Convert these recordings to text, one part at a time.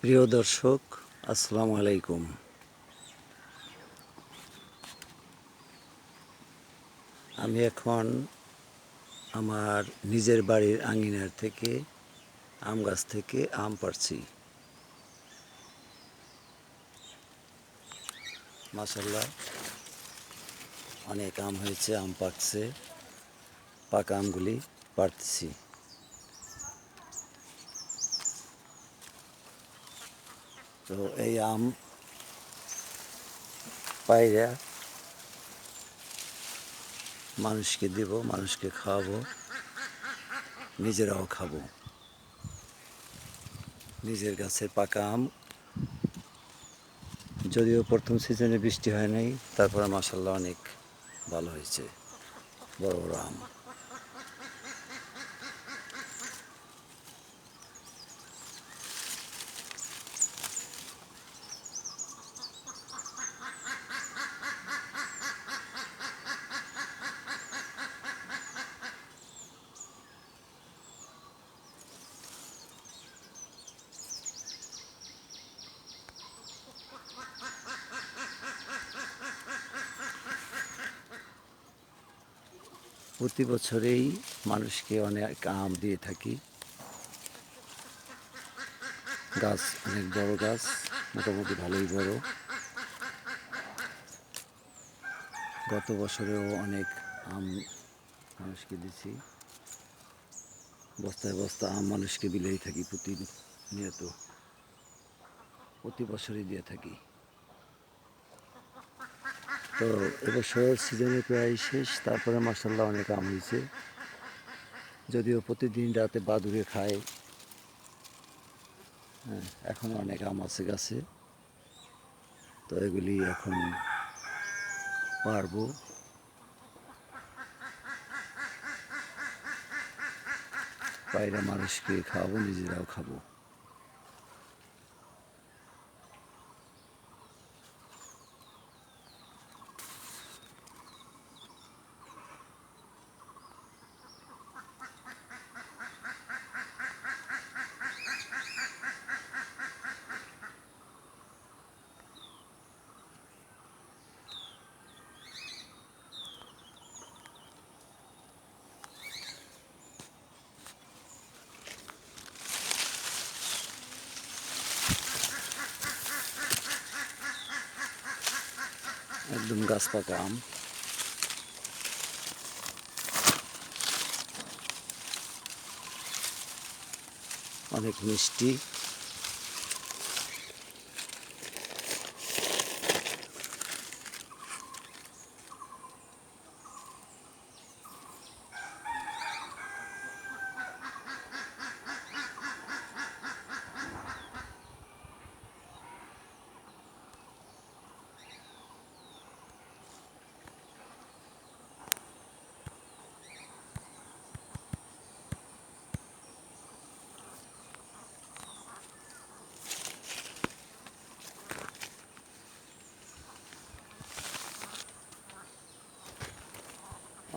প্রিয় দর্শক, আসসালামু আলাইকুম। আমি এখন আমার নিজের বাড়ির আঙিনার থেকে আম গাছ থেকে আম পাড়ছি। মাশাআল্লাহ, অনেক আম হয়েছে, আম পাকছে। পাকা আমগুলি পাড়তেছি। তো এই আম পাইরা মানুষকে দেব, মানুষকে খাওয়াবো, নিজেরাও খাবো। নিজের গাছের পাকা আম, যদিও প্রথম সিজনে বৃষ্টি হয় নাই, তারপরে মাশাআল্লাহ অনেক ভালো হয়েছে, বড় বড় আম। প্রতি বছরেই মানুষকে অনেক আম দিয়ে থাকি। গাছ অনেক বড় গাছ, মোটামুটি ভালোই বড়। গত বছরেও অনেক আম মানুষকে দিছি। বস্তায় বস্তা আম মানুষকে বিলেই থাকি প্রতিনিয়ত, প্রতি বছরই দিয়ে থাকি। তো এবছর সিজনে প্রায় শেষ, তারপরে মাশাআল্লাহ অনেক আম হয়েছে। যদিও প্রতিদিন রাতে বাদুড়ে খায়। হ্যাঁ, এখনও অনেক আম আছে গাছে। তো এগুলি এখন পারবো, বাইরে মানুষকে খাওয়াবো, নিজেরাও খাবো। একদম গাছ পাকা আম। অনেক মিষ্টি।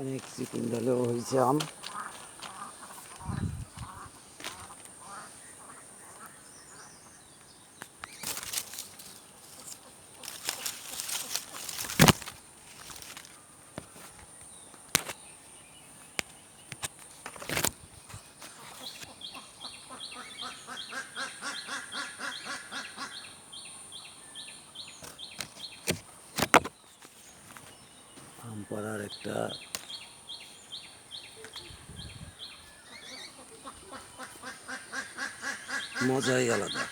অনেক চিকন ডালেও হয়েছে আম। আম পাড়ার একটা মজাই আলাদা।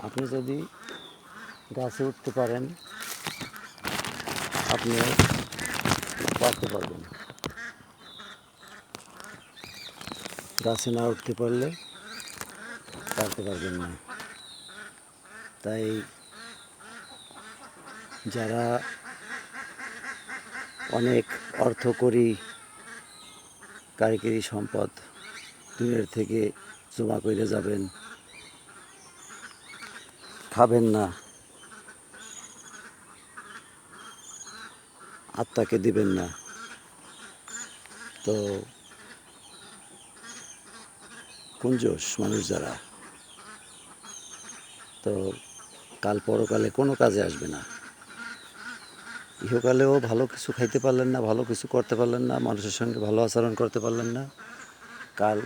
আপনি যদি গাছে উঠতে পারেন, আপনি পারতে পারবেন। গাছে না উঠতে পারলে পারতে পারবেন না। তাই যারা অনেক অর্থকরী কারিগরি সম্পদ দূরের থেকে জমা করে যাবেন, খাবেন না, আত্মাকে দিবেন না। তো কুঞ্জস মানুষ যারা, তো কাল পরকালে কোনো কাজে আসবে না। ইহকালেও ভালো কিছু খাইতে পারলেন না, ভালো কিছু করতে পারলেন না, মানুষের সঙ্গে ভালো আচরণ করতে পারলেন না, কাল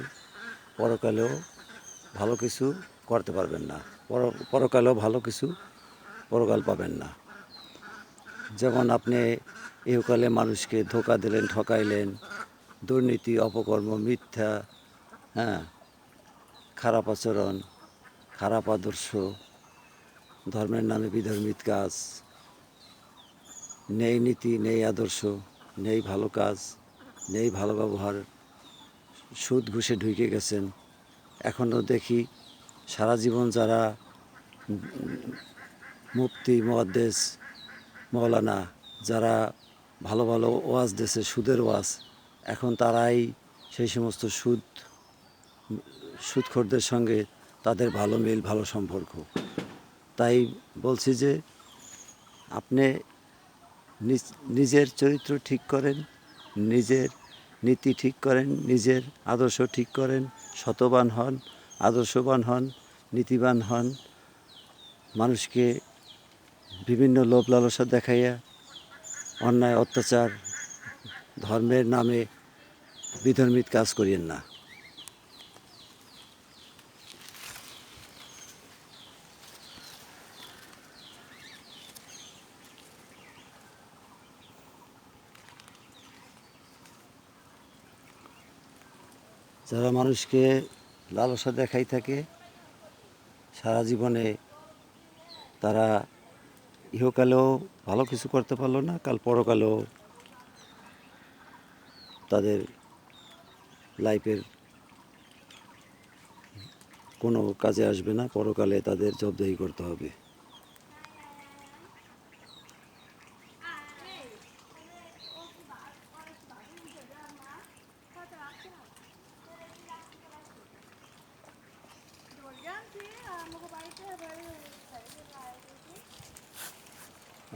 পরকালেও ভালো কিছু করতে পারবেন না, পরকালেও ভালো কিছু পরকাল পাবেন না। যেমন আপনি ইহকালে মানুষকে ধোঁকা দিলেন, ঠকাইলেন, দুর্নীতি, অপকর্ম, মিথ্যা, হ্যাঁ, খারাপ আচরণ, খারাপ আদর্শ, ধর্মের নামে বিধর্মিত কাজ, নেই নীতি, নেই আদর্শ, নেই ভালো কাজ, নেই ভালো ব্যবহার, সুদ ঘুষে ঢুকে গেছেন। এখনও দেখি সারা জীবন যারা মুফতি, মুহাদ্দিস, মৌলানা, যারা ভালো ভালো ওয়াজ দিয়েছে, সুদের ওয়াজ, এখন তারাই সেই সমস্ত সুদখোরদের সঙ্গে তাদের ভালো মিল, ভালো সম্পর্ক। তাই বলছি যে আপনি নিজের চরিত্র ঠিক করেন, নিজের নীতি ঠিক করেন, নিজের আদর্শ ঠিক করেন, সতবান হন, আদর্শবান হন, নীতিবান হন। মানুষকে বিভিন্ন লোভ লালসা দেখাইয়া অন্যায় অত্যাচার, ধর্মের নামে বিধর্মিত কাজ করিয়েন না। যারা মানুষকে লালসা দেখাই থাকে, সারা জীবনে তারা ইহকালেও ভালো কিছু করতে পারলো না, কাল পরকালেও তাদের লাইফের কোনো কাজে আসবে না, পরকালে তাদের জবাবদিহি করতে হবে।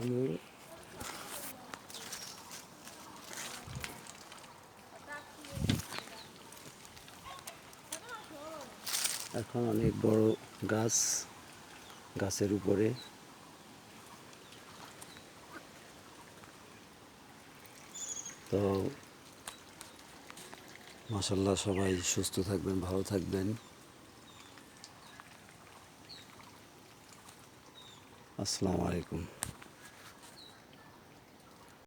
আমি এখন অনেক বড় গাছ, গাছের উপরে তো মাশাআল্লাহ, সবাই সুস্থ থাকবেন, ভালো থাকবেন। আসসালামু আলাইকুম।